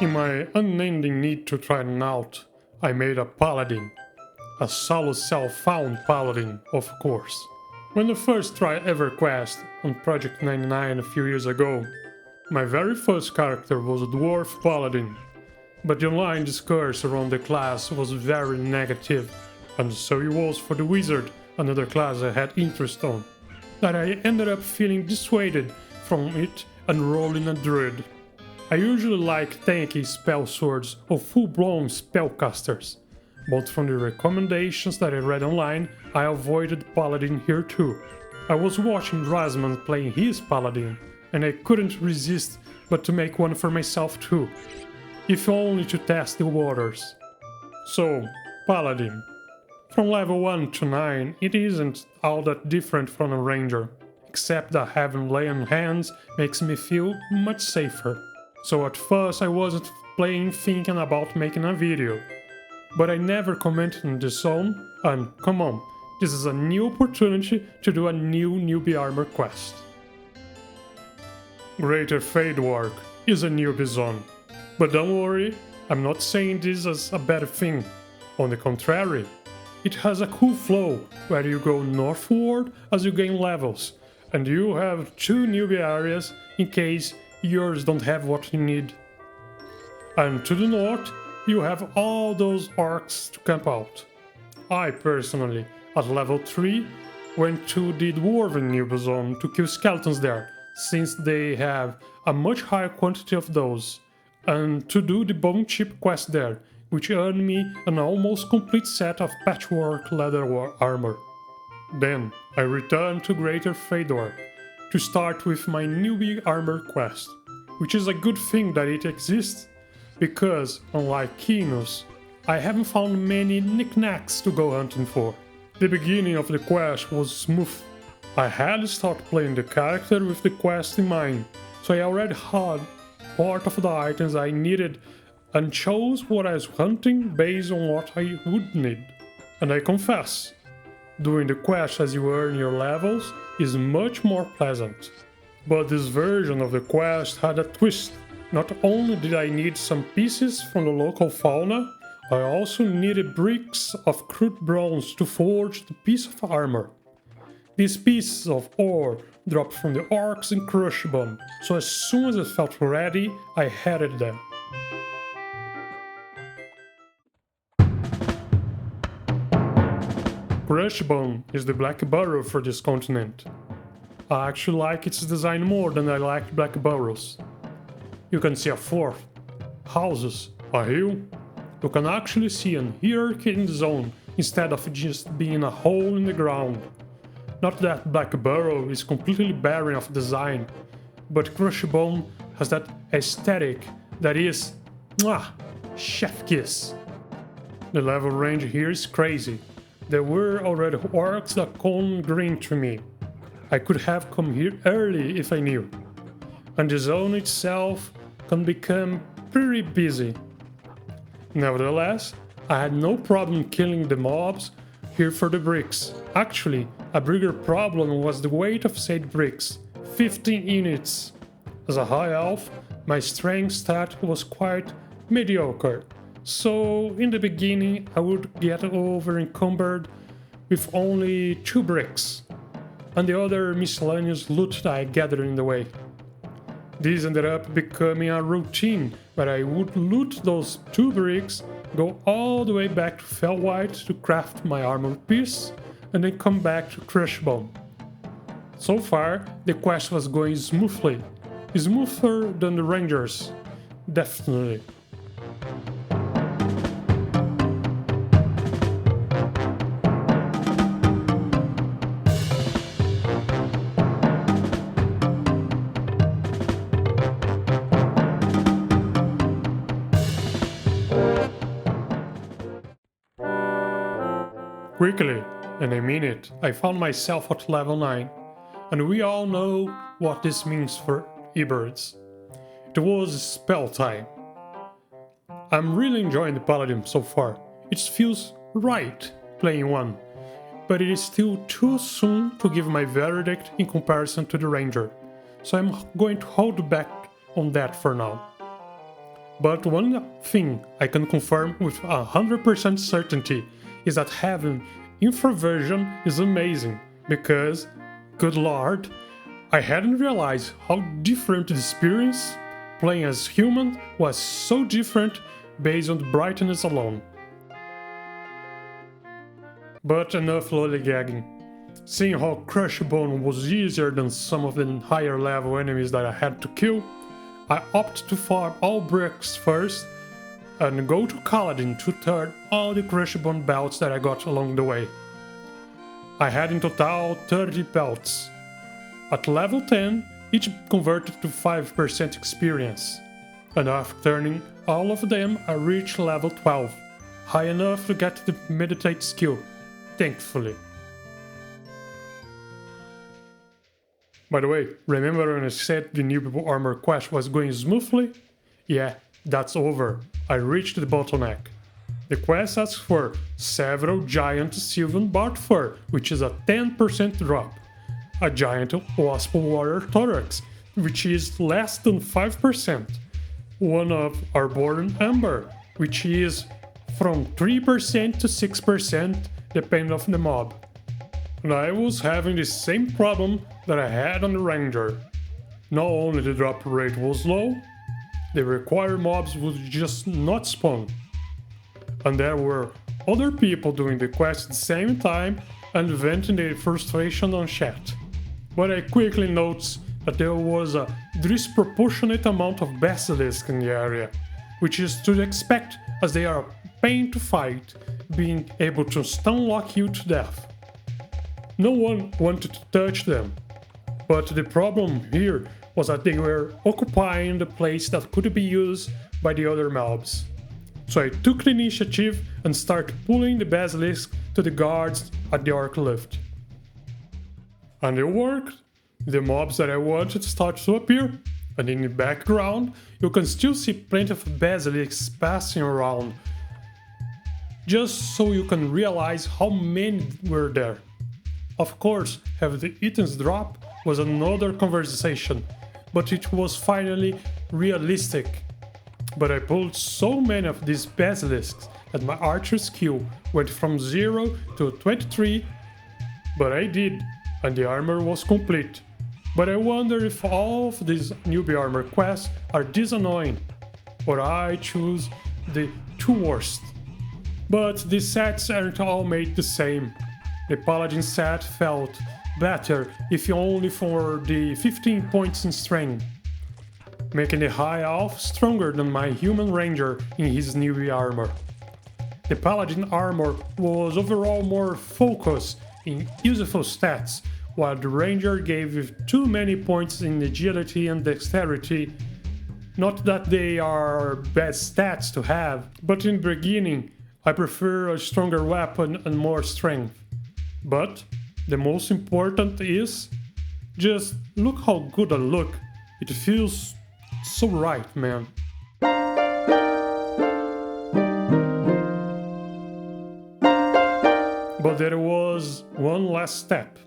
In my unending need to try it out, I made a Paladin. A solo self-found Paladin, of course. When I first tried Everquest on Project 99 a few years ago, my very first character was a Dwarf Paladin, but the online discourse around the class was very negative, and so it was for the Wizard, another class I had interest on, that I ended up feeling dissuaded from it and rolling a Druid. I usually like tanky spell swords or full-blown spellcasters, but from the recommendations that I read online, I avoided Paladin here too. I was watching Rasman playing his Paladin, and I couldn't resist but to make one for myself too, if only to test the waters. So, Paladin. From level 1 to 9, it isn't all that different from a ranger, except that having lay on hands makes me feel much safer. So at first I wasn't playing thinking about making a video. But I never commented in the zone, and come on, this is a new opportunity to do a new newbie armor quest. Greater Fade Work is a newbie zone. But don't worry, I'm not saying this as a bad thing. On the contrary, it has a cool flow where you go northward as you gain levels, and you have 2 newbie areas in case yours don't have what you need. And to the north, you have all those orcs to camp out. I personally, at level 3, went to the Dwarven newbie zone to kill skeletons there, since they have a much higher quantity of those, and to do the bone chip quest there, which earned me an almost complete set of patchwork leather armor. Then I returned to Greater Fedor to start with my newbie armor quest, which is a good thing that it exists, because, unlike Kinos, I haven't found many knickknacks to go hunting for. The beginning of the quest was smooth. I had started playing the character with the quest in mind, so I already had part of the items I needed and chose what I was hunting based on what I would need. And I confess, doing the quest as you earn your levels is much more pleasant. But this version of the quest had a twist. Not only did I need some pieces from the local fauna, I also needed bricks of crude bronze to forge the piece of armor. These pieces of ore dropped from the orcs in Crushbone, so as soon as I felt ready, I headed there. Crushbone is the Black Burrow for this continent. I actually like its design more than I like Black Burrows. You can see a fort, houses, a hill. You can actually see an hierarchy in the zone instead of just being a hole in the ground. Not that Black Burrow is completely barren of design, but Crushbone has that aesthetic that is, chef kiss. The level range here is crazy. There were already orcs that came green to me. I could have come here early if I knew. And the zone itself can become pretty busy. Nevertheless, I had no problem killing the mobs here for the bricks. Actually, a bigger problem was the weight of said bricks, 15 units. As a high elf, my strength stat was quite mediocre, so in the beginning I would get over encumbered with only 2 bricks, and the other miscellaneous loot that I gathered in the way. This ended up becoming a routine where I would loot those 2 bricks, go all the way back to Fellwhite to craft my armor piece, and then come back to Crushbone. So far, the quest was going smoothly. Smoother than the Rangers, definitely. Quickly, and I mean it, I found myself at level 9, and we all know what this means for e-birds. It was spell time. I'm really enjoying the Paladin so far. It feels right playing one, but it is still too soon to give my verdict in comparison to the Ranger, so I'm going to hold back on that for now. But one thing I can confirm with 100% certainty is that having infraversion is amazing, because, good lord, I hadn't realized how different the experience playing as human was, so different based on the brightness alone. But enough lollygagging. Seeing how Crushbone was easier than some of the higher level enemies that I had to kill, I opted to farm all bricks first and go to Paladin to turn all the Crushbone belts that I got along the way. I had in total 30 belts. At level 10, each converted to 5% experience, and after turning all of them I reached level 12, high enough to get the meditate skill, thankfully. By the way, remember when I said the new armor quest was going smoothly? Yeah, that's over. I reached the bottleneck. The quest asks for several giant Sylvan Bard Fur, which is a 10% drop. A giant Wasp Warrior Thorax, which is less than 5%. One of Arborean Amber, which is from 3% to 6% depending on the mob. And I was having the same problem that I had on the Ranger. Not only the drop rate was low, the required mobs would just not spawn. And there were other people doing the quest at the same time and venting their frustration on chat. But I quickly noticed that there was a disproportionate amount of basilisks in the area, which is to expect as they are a pain to fight, being able to stun lock you to death. No one wanted to touch them, but the problem here was that they were occupying the place that could be used by the other mobs. So I took the initiative and started pulling the basilisk to the guards at the Orc lift. And it worked. The mobs that I wanted start to appear, and in the background you can still see plenty of basilisks passing around, just so you can realize how many were there. Of course, having the items drop was another conversation, but it was finally realistic. But I pulled so many of these basilisks that my archer skill went from 0 to 23, but I did, and the armor was complete. But I wonder if all of these newbie armor quests are this annoying, or I choose the two worst. But the sets aren't all made the same. The Paladin set felt better if only for the 15 points in strength, making the High Elf stronger than my Human Ranger in his newbie armor. The Paladin armor was overall more focused in useful stats, while the Ranger gave too many points in agility and dexterity. Not that they are bad stats to have, but in the beginning I prefer a stronger weapon and more strength. But the most important is, just look how good I look. It feels so right, man. But there was one last step.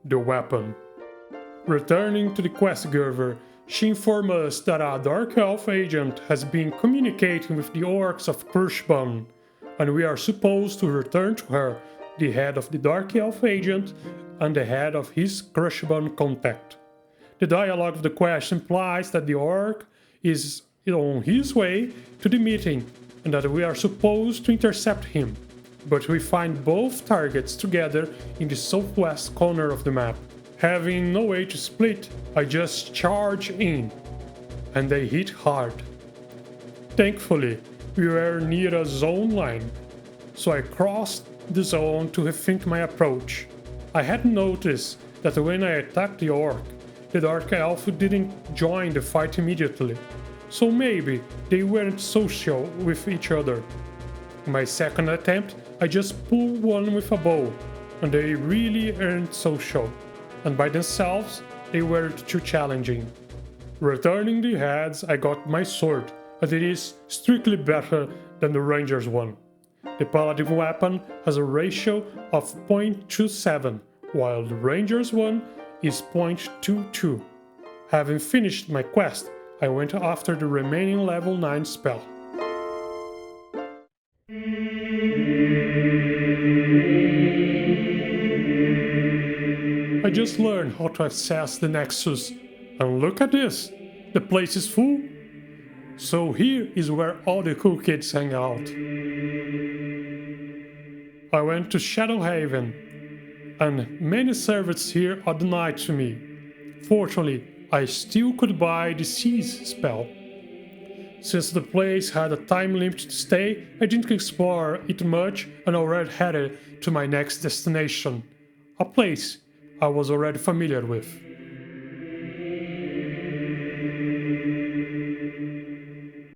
The weapon. Returning to the quest giver, she informed us that a Dark Elf agent has been communicating with the orcs of Crushbone, and we are supposed to return to her, the head of the Dark Elf agent and the head of his Crushbone contact. The dialogue of the quest implies that the orc is on his way to the meeting and that we are supposed to intercept him. But we find both targets together in the southwest corner of the map. Having no way to split, I just charge in, and they hit hard. Thankfully, we were near a zone line, so I crossed the zone to rethink my approach. I had noticed that when I attacked the orc, the Dark Elf didn't join the fight immediately, so maybe they weren't social with each other. In my second attempt, I just pulled one with a bow, and they really aren't social, and by themselves they weren't too challenging. Returning the heads, I got my sword, and it is strictly better than the Ranger's one. The Paladin weapon has a ratio of 0.27, while the Ranger's one is 0.22. Having finished my quest, I went after the remaining level 9 spell. I just learned how to access the Nexus, and look at this! The place is full! So here is where all the cool kids hang out. I went to Shadowhaven, and many servants here are denied to me. Fortunately, I still could buy the Seize spell. Since the place had a time limit to stay, I didn't explore it much and already headed to my next destination, a place I was already familiar with.